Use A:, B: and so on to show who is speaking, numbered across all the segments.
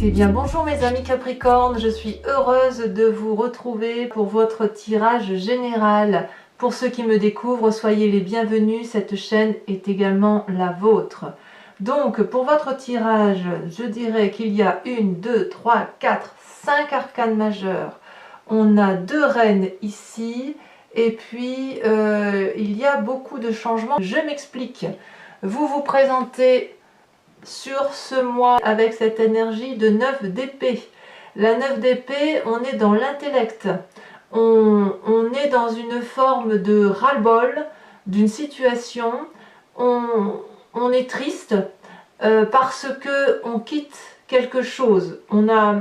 A: Eh bien bonjour mes amis Capricorne, je suis heureuse de vous retrouver pour votre tirage général. Pour ceux qui me découvrent, soyez les bienvenus, cette chaîne est également la vôtre. Donc pour votre tirage, je dirais qu'il y a 1, 2, 3, 4, 5 arcanes majeurs. On a 2 reines ici et puis il y a beaucoup de changements. Je m'explique. Vous vous présentez sur ce mois avec cette énergie de 9 d'épée. La 9 d'épée, on est dans l'intellect. On est dans une forme de ras-le-bol d'une situation. On est triste parce que on quitte quelque chose.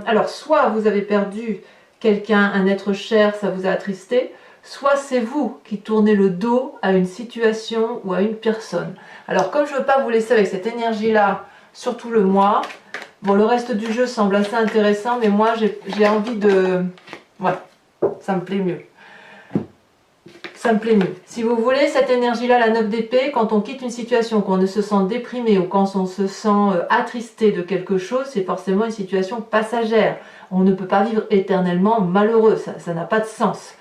A: Alors soit vous avez perdu quelqu'un, un être cher, ça vous a attristé, soit c'est vous qui tournez le dos à une situation ou à une personne. Alors comme je ne veux pas vous laisser avec cette énergie-là, surtout le mois, bon le reste du jeu semble assez intéressant, mais moi j'ai envie de... Ouais, ça me plaît mieux. Ça me plaît mieux. Si vous voulez, cette énergie-là, la 9 d'épée, quand on quitte une situation, qu'on ne se sent déprimé ou quand on se sent attristé de quelque chose, c'est forcément une situation passagère. On ne peut pas vivre éternellement malheureux, ça n'a pas de sens.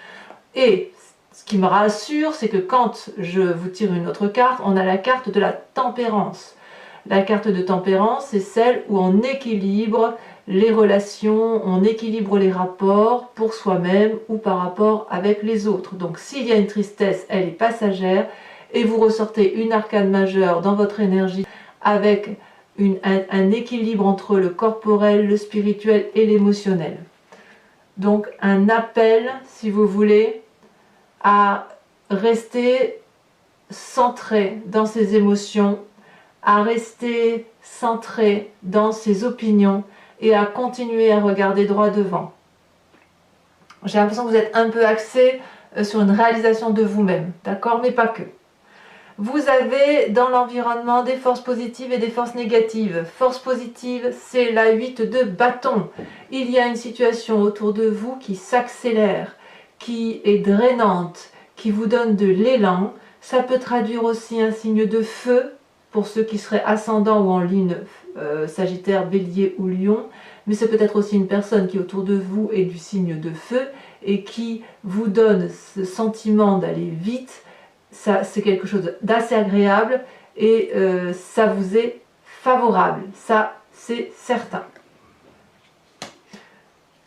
A: Et ce qui me rassure, c'est que quand je vous tire une autre carte, on a la carte de la tempérance. La carte de tempérance, c'est celle où on équilibre les relations, on équilibre les rapports pour soi-même ou par rapport avec les autres. Donc s'il y a une tristesse, elle est passagère et vous ressortez une arcane majeure dans votre énergie avec un équilibre entre le corporel, le spirituel et l'émotionnel. Donc un appel, si vous voulez, à rester centré dans ses émotions, à rester centré dans ses opinions et à continuer à regarder droit devant. J'ai l'impression que vous êtes un peu axé sur une réalisation de vous-même, d'accord, mais pas que. Vous avez dans l'environnement des forces positives et des forces négatives. Force positive, c'est la 8 de bâton. Il y a une situation autour de vous qui s'accélère, qui est drainante, qui vous donne de l'élan. Ça peut traduire aussi un signe de feu, pour ceux qui seraient ascendants ou en ligne Sagittaire, Bélier ou Lion, mais c'est peut-être aussi une personne qui autour de vous est du signe de feu et qui vous donne ce sentiment d'aller vite. Ça, c'est quelque chose d'assez agréable et ça vous est favorable, ça c'est certain.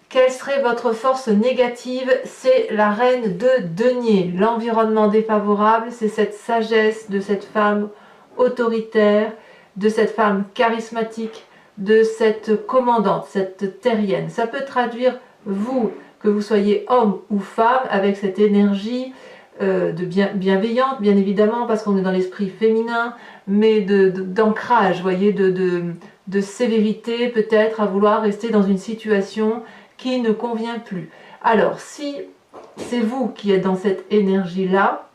A: Quelle serait votre force négative? C'est la reine de denier. L'environnement défavorable, c'est cette sagesse de cette femme autoritaire, de cette femme charismatique, de cette commandante, cette terrienne. Ça peut traduire vous, que vous soyez homme ou femme, avec cette énergie bienveillante, bien évidemment, parce qu'on est dans l'esprit féminin, mais d'ancrage, voyez, de sévérité, peut-être, à vouloir rester dans une situation qui ne convient plus. Alors, si c'est vous qui êtes dans cette énergie-là,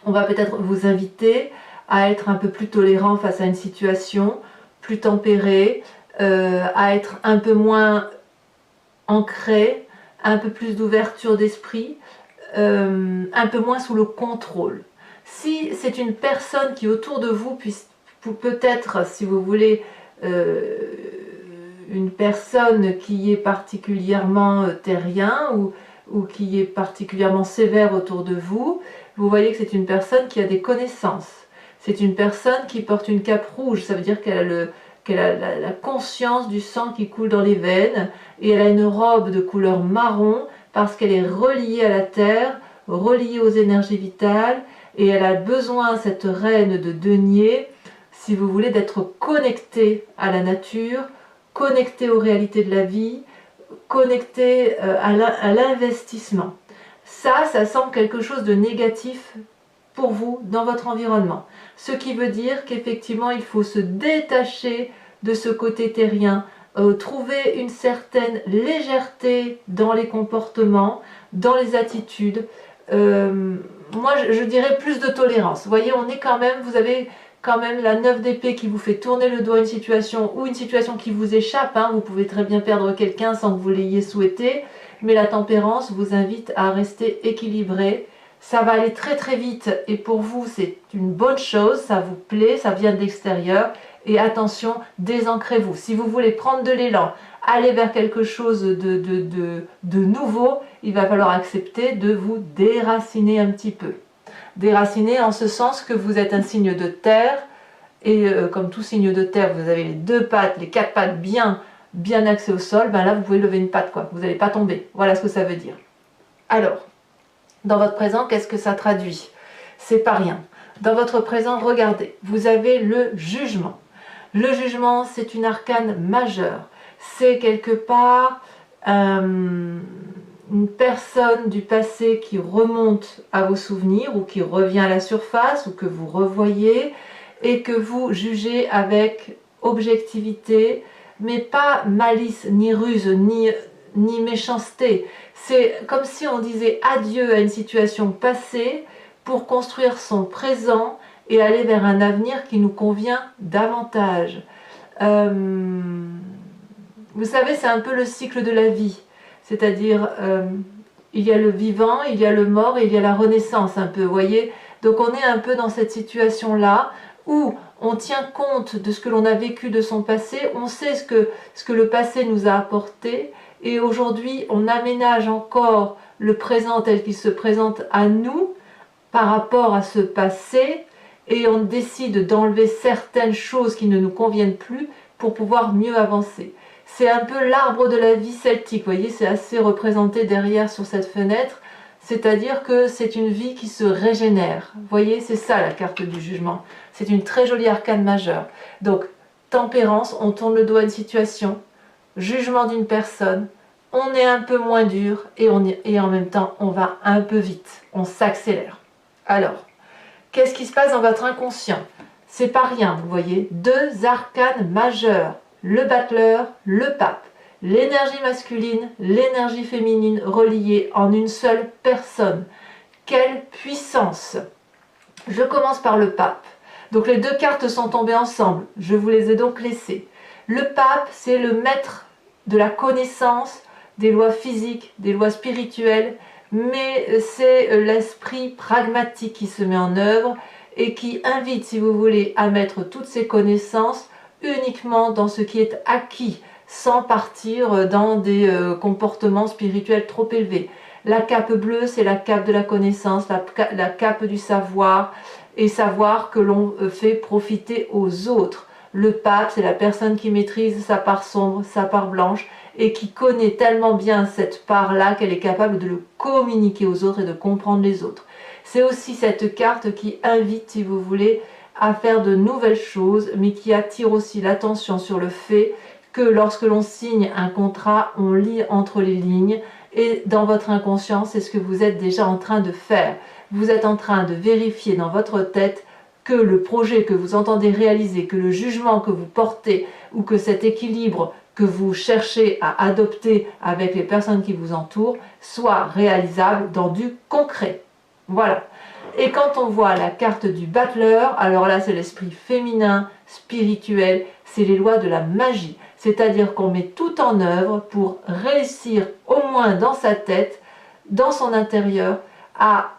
A: on va peut-être vous inviter à être un peu plus tolérant face à une situation, plus tempéré, à être un peu moins ancré, un peu plus d'ouverture d'esprit, un peu moins sous le contrôle. Si c'est une personne qui autour de vous, peut-être, si vous voulez, une personne qui est particulièrement terrien ou qui est particulièrement sévère autour de vous, vous voyez que c'est une personne qui a des connaissances. C'est une personne qui porte une cape rouge, ça veut dire qu'elle a la conscience du sang qui coule dans les veines et elle a une robe de couleur marron parce qu'elle est reliée à la terre, reliée aux énergies vitales et elle a besoin, cette reine de denier, si vous voulez, d'être connectée à la nature, connectée aux réalités de la vie, connectée à l'investissement. Ça semble quelque chose de négatif pour vous dans votre environnement. Ce qui veut dire qu'effectivement il faut se détacher de ce côté terrien, trouver une certaine légèreté dans les comportements, dans les attitudes. Moi je dirais plus de tolérance. Vous voyez, on est quand même, vous avez quand même la 9 d'épée qui vous fait tourner le dos à une situation ou une situation qui vous échappe. Vous pouvez très bien perdre quelqu'un sans que vous l'ayez souhaité, mais la tempérance vous invite à rester équilibré. Ça va aller très très vite et pour vous c'est une bonne chose, ça vous plaît, ça vient de l'extérieur Et attention, désancrez-vous. Si vous voulez prendre de l'élan, aller vers quelque chose de nouveau, il va falloir accepter de vous déraciner un petit peu. Déraciner en ce sens que vous êtes un signe de terre, et comme tout signe de terre, vous avez les 2 pattes, les 4 pattes bien axées au sol, ben là vous pouvez lever une patte, quoi. Vous n'allez pas tomber. Voilà ce que ça veut dire. Alors, dans votre présent, qu'est-ce que ça traduit? C'est pas rien. Dans votre présent, regardez, vous avez le jugement. Le jugement, c'est une arcane majeure. C'est quelque part une personne du passé qui remonte à vos souvenirs ou qui revient à la surface ou que vous revoyez et que vous jugez avec objectivité, mais pas malice, ni ruse, ni méchanceté. C'est comme si on disait adieu à une situation passée pour construire son présent et aller vers un avenir qui nous convient davantage. Vous savez, c'est un peu le cycle de la vie. C'est-à-dire, il y a le vivant, il y a le mort et il y a la renaissance un peu, vous voyez. Donc on est un peu dans cette situation-là où on tient compte de ce que l'on a vécu de son passé, on sait ce que le passé nous a apporté, et aujourd'hui on aménage encore le présent tel qu'il se présente à nous par rapport à ce passé, et on décide d'enlever certaines choses qui ne nous conviennent plus pour pouvoir mieux avancer. C'est un peu l'arbre de la vie celtique, vous voyez, c'est assez représenté derrière sur cette fenêtre, c'est-à-dire que c'est une vie qui se régénère. Vous voyez, c'est ça la carte du jugement. C'est une très jolie arcane majeure. Donc, tempérance, on tourne le dos à une situation, jugement d'une personne, on est un peu moins dur et en même temps, on va un peu vite, on s'accélère. Alors, qu'est-ce qui se passe dans votre inconscient? C'est pas rien, vous voyez, 2 arcanes majeures, le battleur, le pape. L'énergie masculine, l'énergie féminine reliées en une seule personne. Quelle puissance! Je commence par le pape. Donc les 2 cartes sont tombées ensemble. Je vous les ai donc laissées. Le pape, c'est le maître de la connaissance, des lois physiques, des lois spirituelles, mais c'est l'esprit pragmatique qui se met en œuvre et qui invite, si vous voulez, à mettre toutes ces connaissances uniquement dans ce qui est acquis, sans partir dans des comportements spirituels trop élevés. La cape bleue, c'est la cape de la connaissance, la cape du savoir, et savoir que l'on fait profiter aux autres. Le pape, c'est la personne qui maîtrise sa part sombre, sa part blanche, et qui connaît tellement bien cette part-là qu'elle est capable de le communiquer aux autres et de comprendre les autres. C'est aussi cette carte qui invite, si vous voulez, à faire de nouvelles choses, mais qui attire aussi l'attention sur le fait que lorsque l'on signe un contrat, on lit entre les lignes, et dans votre inconscient, c'est ce que vous êtes déjà en train de faire. Vous êtes en train de vérifier dans votre tête que le projet que vous entendez réaliser, que le jugement que vous portez, ou que cet équilibre que vous cherchez à adopter avec les personnes qui vous entourent, soit réalisable dans du concret. Voilà. Et quand on voit la carte du battleur, alors là c'est l'esprit féminin, spirituel, c'est les lois de la magie. C'est-à-dire qu'on met tout en œuvre pour réussir, au moins dans sa tête, dans son intérieur, à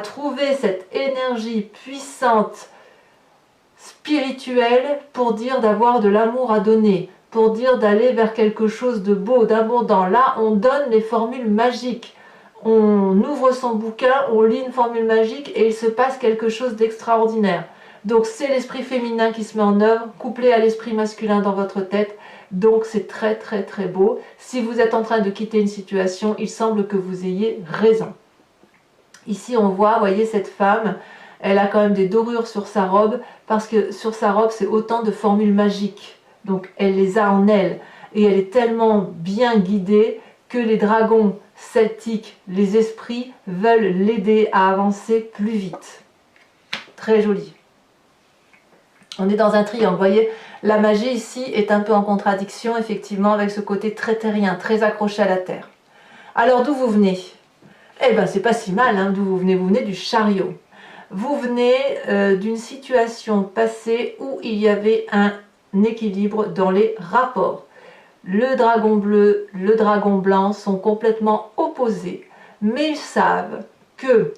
A: trouver cette énergie puissante, spirituelle, pour dire d'avoir de l'amour à donner, pour dire d'aller vers quelque chose de beau, d'abondant. Là, on donne les formules magiques. On ouvre son bouquin, on lit une formule magique et il se passe quelque chose d'extraordinaire. Donc c'est l'esprit féminin qui se met en œuvre, couplé à l'esprit masculin dans votre tête. Donc c'est très très très beau. Si vous êtes en train de quitter une situation, il semble que vous ayez raison. Ici on voit, vous voyez cette femme, elle a quand même des dorures sur sa robe, parce que sur sa robe c'est autant de formules magiques. Donc elle les a en elle. Et elle est tellement bien guidée que les dragons celtiques, les esprits, veulent l'aider à avancer plus vite. Très joli. On est dans un triangle, vous voyez, la magie ici est un peu en contradiction, effectivement, avec ce côté très terrien, très accroché à la terre. Alors, d'où vous venez? Eh bien, c'est pas si mal, hein, d'où vous venez du chariot. Vous venez d'une situation passée où il y avait un équilibre dans les rapports. Le dragon bleu, le dragon blanc sont complètement opposés, mais ils savent que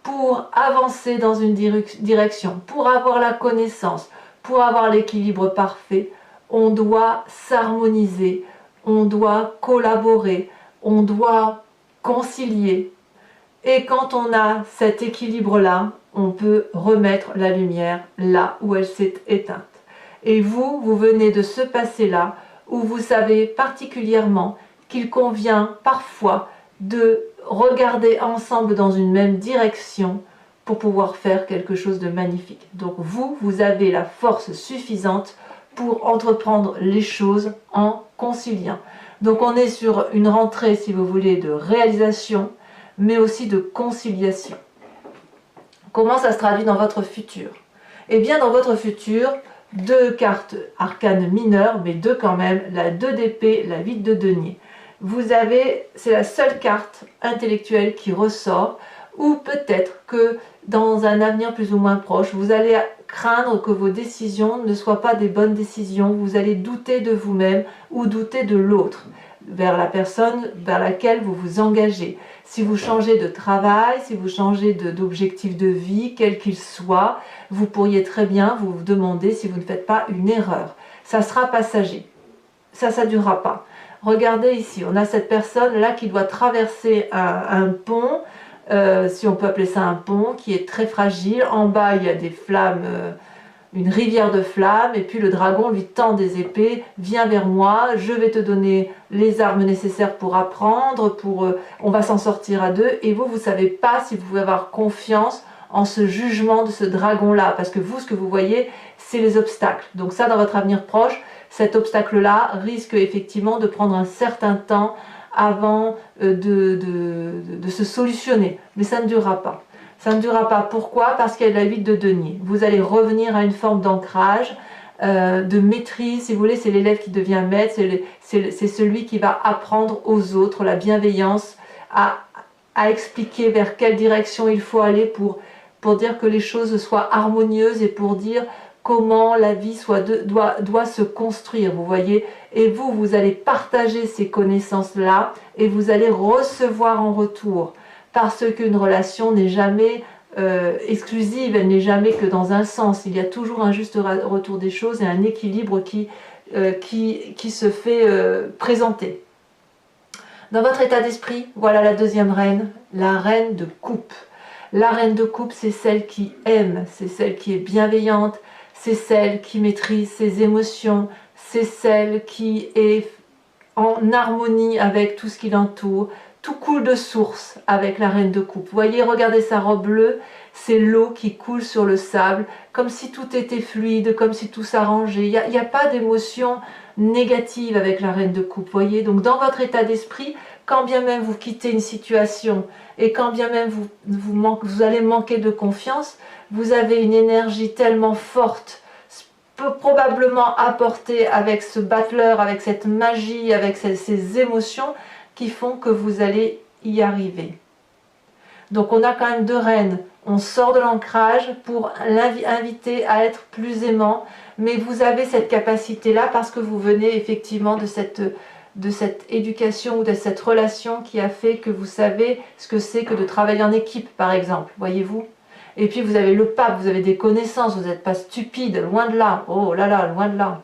A: pour avancer dans une direction, pour avoir la connaissance, pour avoir l'équilibre parfait, on doit s'harmoniser, on doit collaborer, on doit concilier. Et quand on a cet équilibre-là, on peut remettre la lumière là où elle s'est éteinte. Et vous, vous venez de ce passé-là où vous savez particulièrement qu'il convient parfois de regarder ensemble dans une même direction pour pouvoir faire quelque chose de magnifique. Donc vous, vous avez la force suffisante pour entreprendre les choses en conciliant. Donc on est sur une rentrée, si vous voulez, de réalisation, mais aussi de conciliation. Comment ça se traduit dans votre futur? Eh bien, dans votre futur, 2 cartes arcanes mineures, mais 2 quand même, la 2 d'épée, la 8 de denier. Vous avez, c'est la seule carte intellectuelle qui ressort, ou peut-être que dans un avenir plus ou moins proche, vous allez craindre que vos décisions ne soient pas des bonnes décisions, vous allez douter de vous-même ou douter de l'autre, vers la personne vers laquelle vous vous engagez. Si vous changez de travail, si vous changez d'objectif de vie, quel qu'il soit, vous pourriez très bien vous demander si vous ne faites pas une erreur. Ça sera passager. Ça ne durera pas. Regardez ici, on a cette personne-là qui doit traverser un pont, si on peut appeler ça un pont, qui est très fragile. En bas, il y a des flammes, une rivière de flammes, et puis le dragon lui tend des épées, viens vers moi, je vais te donner les armes nécessaires pour apprendre, on va s'en sortir à 2, et vous ne savez pas si vous pouvez avoir confiance en ce jugement de ce dragon-là, parce que vous, ce que vous voyez, c'est les obstacles. Donc ça, dans votre avenir proche, cet obstacle-là risque effectivement de prendre un certain temps avant de se solutionner, mais ça ne durera pas. Ça ne durera pas. Pourquoi? Parce qu'il y a la 8 de denier. Vous allez revenir à une forme d'ancrage, de maîtrise, si vous voulez, c'est l'élève qui devient maître, c'est celui qui va apprendre aux autres, la bienveillance, à expliquer vers quelle direction il faut aller pour dire que les choses soient harmonieuses et pour dire comment la vie doit se construire, vous voyez. Et vous allez partager ces connaissances-là et vous allez recevoir en retour. Parce qu'une relation n'est jamais exclusive, elle n'est jamais que dans un sens. Il y a toujours un juste retour des choses et un équilibre qui se fait présenter. Dans votre état d'esprit, voilà la deuxième reine, la reine de coupe. La reine de coupe, c'est celle qui aime, c'est celle qui est bienveillante, c'est celle qui maîtrise ses émotions, c'est celle qui est en harmonie avec tout ce qui l'entoure. Tout coule de source avec la reine de coupe. Vous voyez, regardez sa robe bleue, c'est l'eau qui coule sur le sable, comme si tout était fluide, comme si tout s'arrangeait. Il n'y a pas d'émotion négative avec la reine de coupe, vous voyez. Donc dans votre état d'esprit, quand bien même vous quittez une situation et quand bien même vous allez manquer de confiance, vous avez une énergie tellement forte, probablement apportée avec ce battleur, avec cette magie, avec ces émotions, qui font que vous allez y arriver. Donc on a quand même 2 reines. On sort de l'ancrage pour l'inviter à être plus aimant, mais vous avez cette capacité-là parce que vous venez effectivement de cette éducation ou de cette relation qui a fait que vous savez ce que c'est que de travailler en équipe, par exemple, voyez-vous. Et puis vous avez le pape, vous avez des connaissances, vous n'êtes pas stupide, loin de là. Oh là là, loin de là.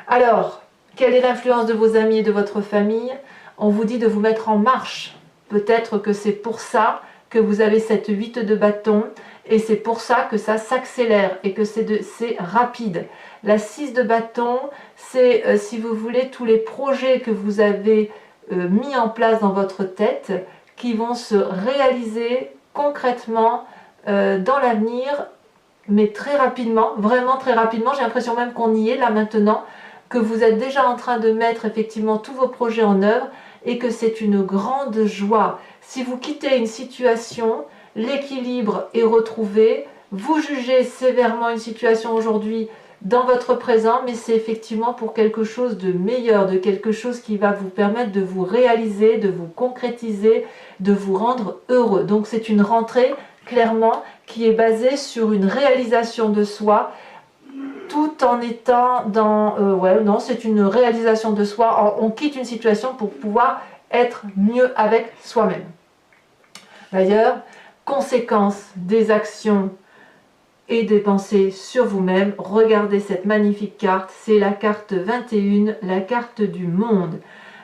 A: Alors, quelle est l'influence de vos amis et de votre famille? On vous dit de vous mettre en marche. Peut-être que c'est pour ça que vous avez cette 8 de bâton et c'est pour ça que ça s'accélère et que c'est rapide. La 6 de bâton, c'est, si vous voulez, tous les projets que vous avez mis en place dans votre tête qui vont se réaliser concrètement dans l'avenir, mais très rapidement, vraiment très rapidement. J'ai l'impression même qu'on y est là maintenant, que vous êtes déjà en train de mettre effectivement tous vos projets en œuvre et que c'est une grande joie. Si vous quittez une situation, l'équilibre est retrouvé, vous jugez sévèrement une situation aujourd'hui dans votre présent, mais c'est effectivement pour quelque chose de meilleur, de quelque chose qui va vous permettre de vous réaliser, de vous concrétiser, de vous rendre heureux. Donc c'est une rentrée, clairement, qui est basée sur une réalisation de soi, tout en étant dans... non, c'est une réalisation de soi. On quitte une situation pour pouvoir être mieux avec soi-même. D'ailleurs, conséquence des actions et des pensées sur vous-même. Regardez cette magnifique carte, c'est la carte 21, la carte du monde.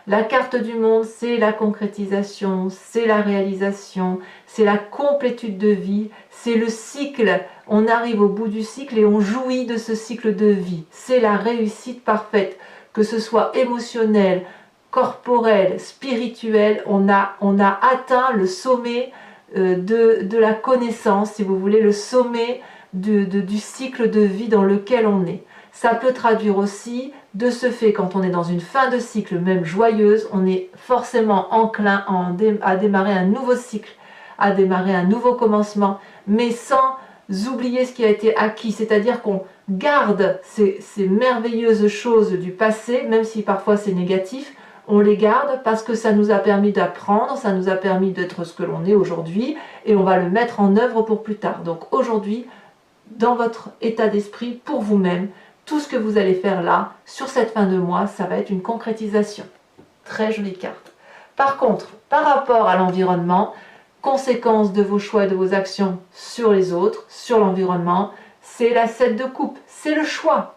A: La carte du monde, c'est la concrétisation, c'est la réalisation, c'est la complétude de vie, c'est le cycle. On arrive au bout du cycle et on jouit de ce cycle de vie. C'est la réussite parfaite, que ce soit émotionnel, corporel, spirituel. On a atteint le sommet de la connaissance, si vous voulez, le sommet du cycle de vie dans lequel on est. Ça peut traduire aussi, de ce fait, quand on est dans une fin de cycle, même joyeuse, on est forcément enclin à démarrer un nouveau cycle, à démarrer un nouveau commencement, mais sans oublier ce qui a été acquis, c'est-à-dire qu'on garde ces merveilleuses choses du passé, même si parfois c'est négatif, on les garde parce que ça nous a permis d'apprendre, ça nous a permis d'être ce que l'on est aujourd'hui, et on va le mettre en œuvre pour plus tard. Donc aujourd'hui, dans votre état d'esprit, pour vous-même, tout ce que vous allez faire là, sur cette fin de mois, ça va être une concrétisation. Très jolie carte. Par contre, par rapport à l'environnement, conséquence de vos choix et de vos actions sur les autres, sur l'environnement, c'est la 7 de coupe, c'est le choix.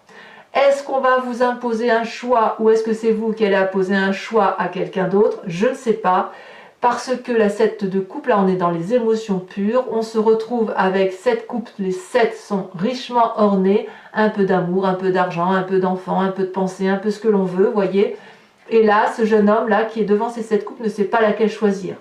A: Est-ce qu'on va vous imposer un choix ou est-ce que c'est vous qui allez imposer un choix à quelqu'un d'autre? Je ne sais pas. Parce que la 7 de coupe, là on est dans les émotions pures, on se retrouve avec 7 coupes, les 7 sont richement ornées, un peu d'amour, un peu d'argent, un peu d'enfants, un peu de pensée, un peu ce que l'on veut, voyez. Et là, ce jeune homme là qui est devant ces 7 coupes ne sait pas laquelle choisir.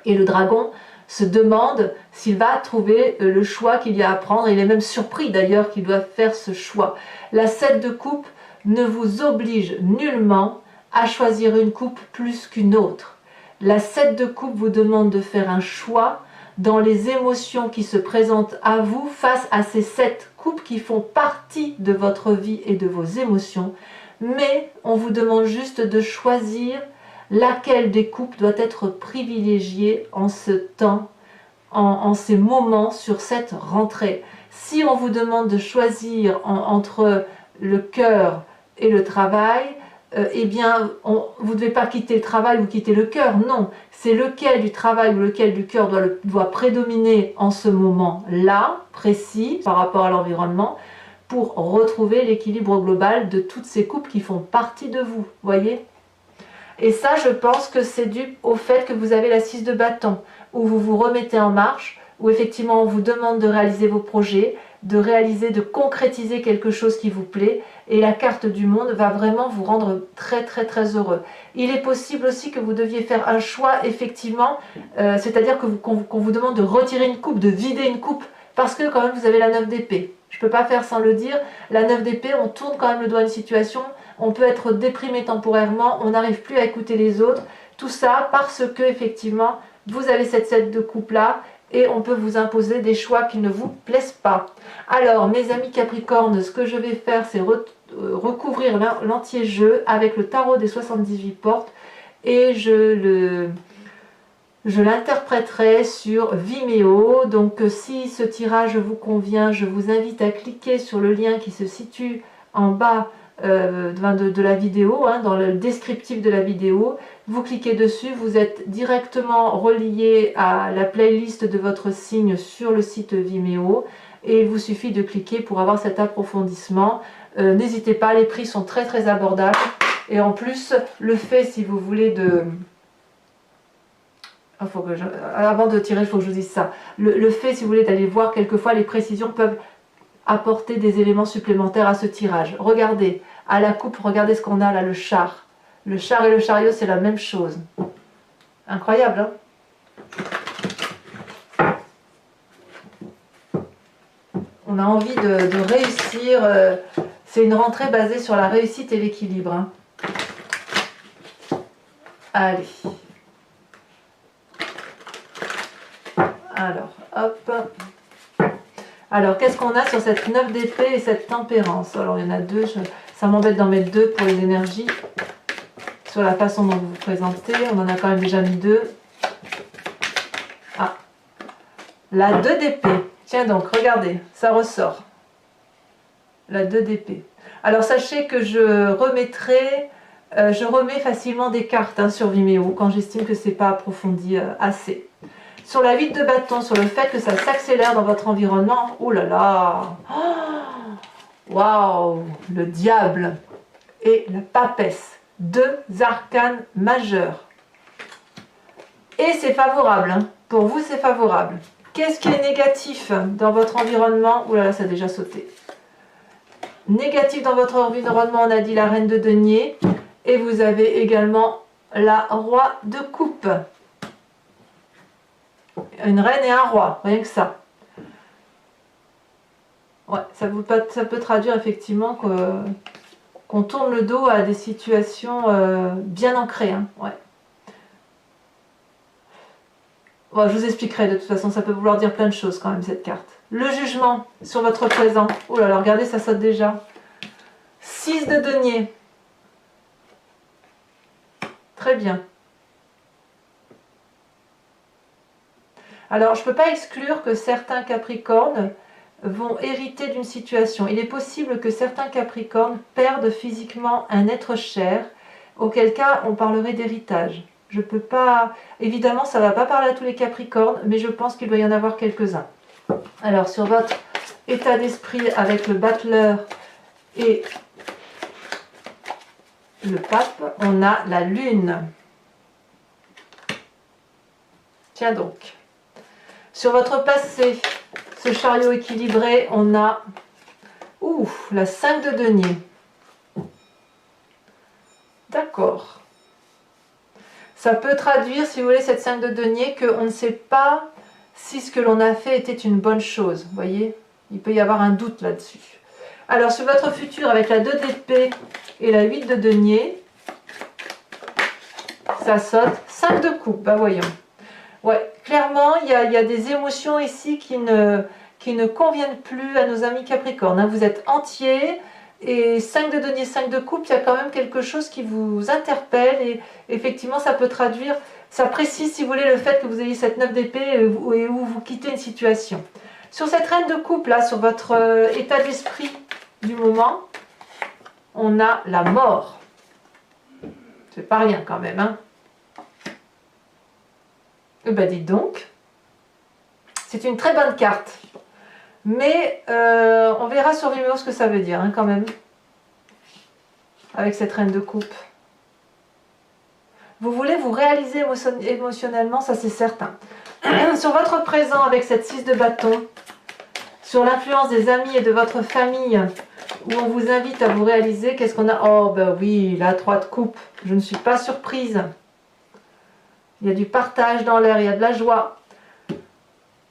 A: Et le dragon se demande s'il va trouver le choix qu'il y a à prendre, il est même surpris d'ailleurs qu'il doit faire ce choix. La 7 de coupe ne vous oblige nullement à choisir une coupe plus qu'une autre. La 7 de coupe vous demande de faire un choix dans les émotions qui se présentent à vous face à ces 7 coupes qui font partie de votre vie et de vos émotions. Mais on vous demande juste de choisir laquelle des coupes doit être privilégiée en ce temps, en ces moments sur cette rentrée. Si on vous demande de choisir entre le cœur et le travail, eh bien, vous ne devez pas quitter le travail ou quitter le cœur, non. C'est lequel du travail ou lequel du cœur doit prédominer en ce moment-là, précis, par rapport à l'environnement, pour retrouver l'équilibre global de toutes ces coupes qui font partie de vous, voyez? Et ça, je pense que c'est dû au fait que vous avez la 6 de bâton, où vous vous remettez en marche, où effectivement on vous demande de réaliser vos projets, de concrétiser quelque chose qui vous plaît, et la carte du monde va vraiment vous rendre très très très heureux. Il est possible aussi que vous deviez faire un choix effectivement, c'est-à-dire qu'on vous demande de retirer une coupe, de vider une coupe, parce que quand même vous avez la 9 d'épée. Je ne peux pas faire sans le dire, la 9 d'épée, on tourne quand même le doigt à une situation, on peut être déprimé temporairement, on n'arrive plus à écouter les autres, tout ça parce que effectivement vous avez cette 7 de coupe là, et on peut vous imposer des choix qui ne vous plaisent pas. Alors mes amis Capricorne, ce que je vais faire c'est recouvrir l'entier-jeu avec le tarot des 78 portes et je l'interpréterai sur Vimeo. Donc si ce tirage vous convient, je vous invite à cliquer sur le lien qui se situe en bas de la vidéo, dans le descriptif de la vidéo. Vous cliquez dessus, vous êtes directement relié à la playlist de votre signe sur le site Vimeo et il vous suffit de cliquer pour avoir cet approfondissement. N'hésitez pas, les prix sont très très abordables et en plus le fait, si vous voulez, avant de tirer, il faut que je vous dise ça. Le fait, si vous voulez, d'aller voir, quelquefois les précisions peuvent apporter des éléments supplémentaires à ce tirage. Regardez, à la coupe, regardez ce qu'on a là, le char. Le char et le chariot, c'est la même chose. Incroyable, hein? On a envie de réussir. C'est une rentrée basée sur la réussite et l'équilibre, hein. Allez. Alors, hop. Alors, qu'est-ce qu'on a sur cette 9 d'épée et cette tempérance? Alors, il y en a deux. Ça m'embête d'en mettre deux pour les énergies. Sur la façon dont vous vous présentez. On en a quand même déjà mis deux. Ah. La 2 d'épée. Tiens donc, regardez. Ça ressort. La 2 d'épée. Alors, sachez que je remets facilement des cartes sur Vimeo quand j'estime que c'est pas approfondi assez. Sur la 8 de bâton, sur le fait que ça s'accélère dans votre environnement. Oh là là! Waouh! Le diable et la papesse. Deux arcanes majeurs. Et c'est favorable. Hein. Pour vous, c'est favorable. Qu'est-ce qui est négatif dans votre environnement? Ouh là là, ça a déjà sauté. Négatif dans votre environnement, on a dit la reine de denier. Et vous avez également la roi de coupe. Une reine et un roi, rien que ça. Ouais, ça peut traduire effectivement qu'on tourne le dos à des situations bien ancrées. Hein, ouais. Bon, je vous expliquerai de toute façon, ça peut vouloir dire plein de choses quand même cette carte. Le jugement sur votre présent. Oh là là, regardez, ça saute déjà. 6 de denier. Très bien. Alors, je ne peux pas exclure que certains Capricornes vont hériter d'une situation. Il est possible que certains Capricornes perdent physiquement un être cher, auquel cas on parlerait d'héritage. Je peux pas... Évidemment, ça ne va pas parler à tous les Capricornes, mais je pense qu'il doit y en avoir quelques-uns. Alors, sur votre état d'esprit avec le battleur et le pape, on a la lune. Tiens donc. Sur votre passé, ce chariot équilibré, on a la 5 de denier. D'accord. Ça peut traduire, si vous voulez, cette 5 de denier, qu'on ne sait pas si ce que l'on a fait était une bonne chose. Vous voyez? Il peut y avoir un doute là-dessus. Alors, sur votre futur, avec la 2 d'épée et la 8 de denier, ça saute 5 de coupe. Ben voyons. Ouais, clairement, il y a des émotions ici qui ne conviennent plus à nos amis Capricorne. Hein. Vous êtes entier et 5 de denier, 5 de coupe, il y a quand même quelque chose qui vous interpelle et effectivement, ça peut traduire, ça précise, si vous voulez, le fait que vous ayez cette 9 d'épée et où vous quittez une situation. Sur cette reine de coupe, là, sur votre état d'esprit du moment, on a la mort. C'est pas rien quand même, hein. Eh ben dites donc, c'est une très bonne carte, mais on verra sur Vimeo ce que ça veut dire hein, quand même, avec cette reine de coupe. Vous voulez vous réaliser émotionnellement, ça c'est certain. Sur votre présent avec cette 6 de bâton, sur l'influence des amis et de votre famille, où on vous invite à vous réaliser, qu'est-ce qu'on a? Oh ben oui, la 3 de coupe, je ne suis pas surprise. Il y a du partage dans l'air, il y a de la joie.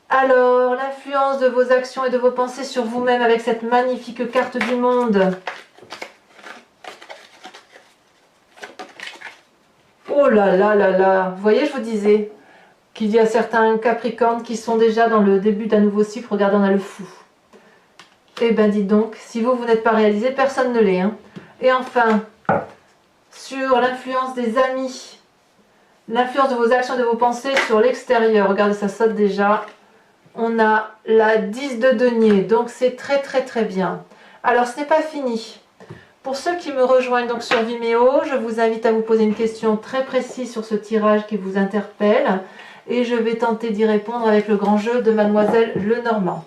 A: Alors, l'influence de vos actions et de vos pensées sur vous-même avec cette magnifique carte du monde. Oh là là là là, vous voyez, je vous disais qu'il y a certains Capricornes qui sont déjà dans le début d'un nouveau cycle. Regardez, on a le fou. Eh bien, dites donc, si vous n'êtes pas réalisé, personne ne l'est. Hein. Et enfin, sur l'influence des amis, l'influence de vos actions et de vos pensées sur l'extérieur. Regardez, ça saute déjà. On a la 10 de denier, donc c'est très très très bien. Alors, ce n'est pas fini. Pour ceux qui me rejoignent donc sur Vimeo, je vous invite à vous poser une question très précise sur ce tirage qui vous interpelle. Et je vais tenter d'y répondre avec le grand jeu de Mademoiselle Lenormand.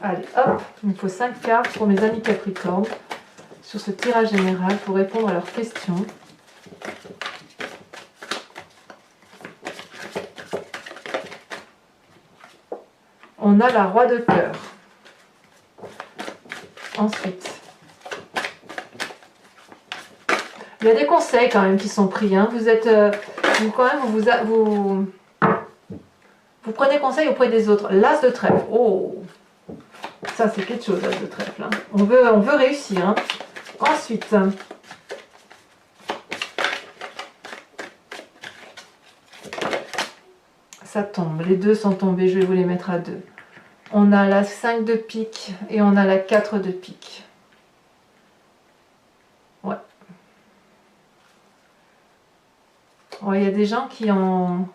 A: Allez, hop, il me faut 5 cartes pour mes amis Capricorne sur ce tirage général pour répondre à leurs questions. On a la roi de cœur. Ensuite, il y a des conseils quand même qui sont pris. Hein. Vous êtes, vous prenez conseil auprès des autres. L'as de trèfle. Oh, ça c'est quelque chose, l'as de trèfle. Hein. On veut réussir. Hein. Ensuite, ça tombe. Les deux sont tombés. Je vais vous les mettre à deux. On a la 5 de pique et on a la 4 de pique. Ouais. Ouais, il y a des gens qui ont...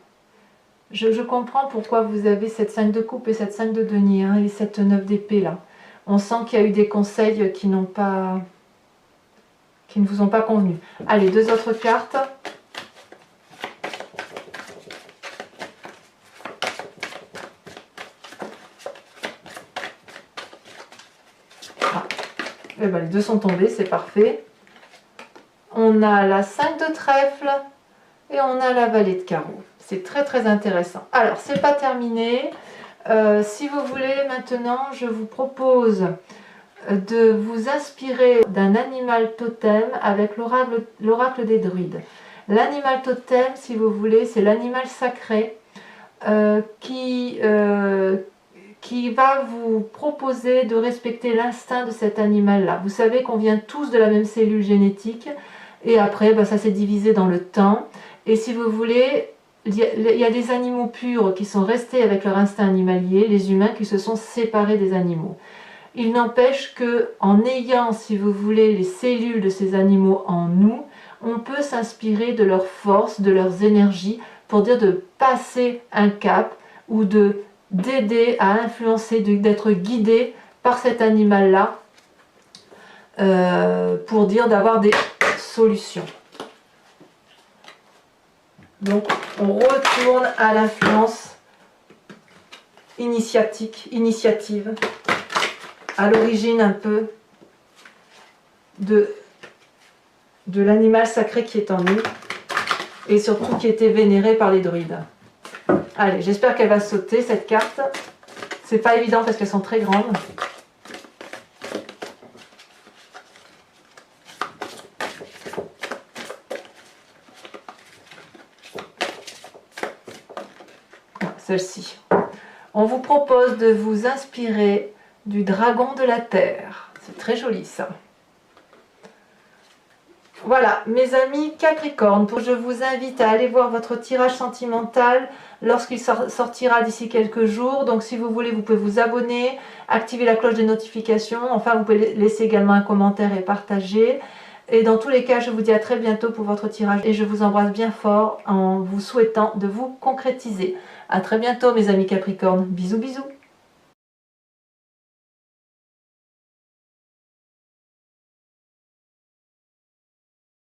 A: Je comprends pourquoi vous avez cette 5 de coupe et cette 5 de denier, hein, et cette 9 d'épée là. On sent qu'il y a eu des conseils qui n'ont pas... qui ne vous ont pas convenu. Allez, deux autres cartes. Ah. Et ben, les deux sont tombés, c'est parfait. On a la 5 de trèfle et on a la valet de carreau. C'est très très intéressant. Alors, c'est pas terminé. Si vous voulez, maintenant, je vous propose de vous inspirer d'un animal totem avec l'oracle des druides. L'animal totem, si vous voulez, c'est l'animal sacré qui va vous proposer de respecter l'instinct de cet animal-là. Vous savez qu'on vient tous de la même cellule génétique et après, ça s'est divisé dans le temps. Et si vous voulez, il y a des animaux purs qui sont restés avec leur instinct animalier, les humains qui se sont séparés des animaux. Il n'empêche que en ayant, si vous voulez, les cellules de ces animaux en nous, on peut s'inspirer de leur force, de leurs énergies, pour dire de passer un cap ou d'aider à influencer, d'être guidé par cet animal-là, pour dire d'avoir des solutions. Donc on retourne à l'influence initiative, à l'origine un peu de l'animal sacré qui est en nous et surtout qui était vénéré par les druides. Allez, j'espère qu'elle va sauter cette carte. C'est pas évident parce qu'elles sont très grandes. Celle-ci. On vous propose de vous inspirer du dragon de la terre. C'est très joli ça. Voilà, mes amis Capricorne, je vous invite à aller voir votre tirage sentimental lorsqu'il sortira d'ici quelques jours. Donc si vous voulez, vous pouvez vous abonner, activer la cloche des notifications. Enfin, vous pouvez laisser également un commentaire et partager. Et dans tous les cas, je vous dis à très bientôt pour votre tirage. Et je vous embrasse bien fort en vous souhaitant de vous concrétiser. À très bientôt mes amis Capricorne. Bisous bisous.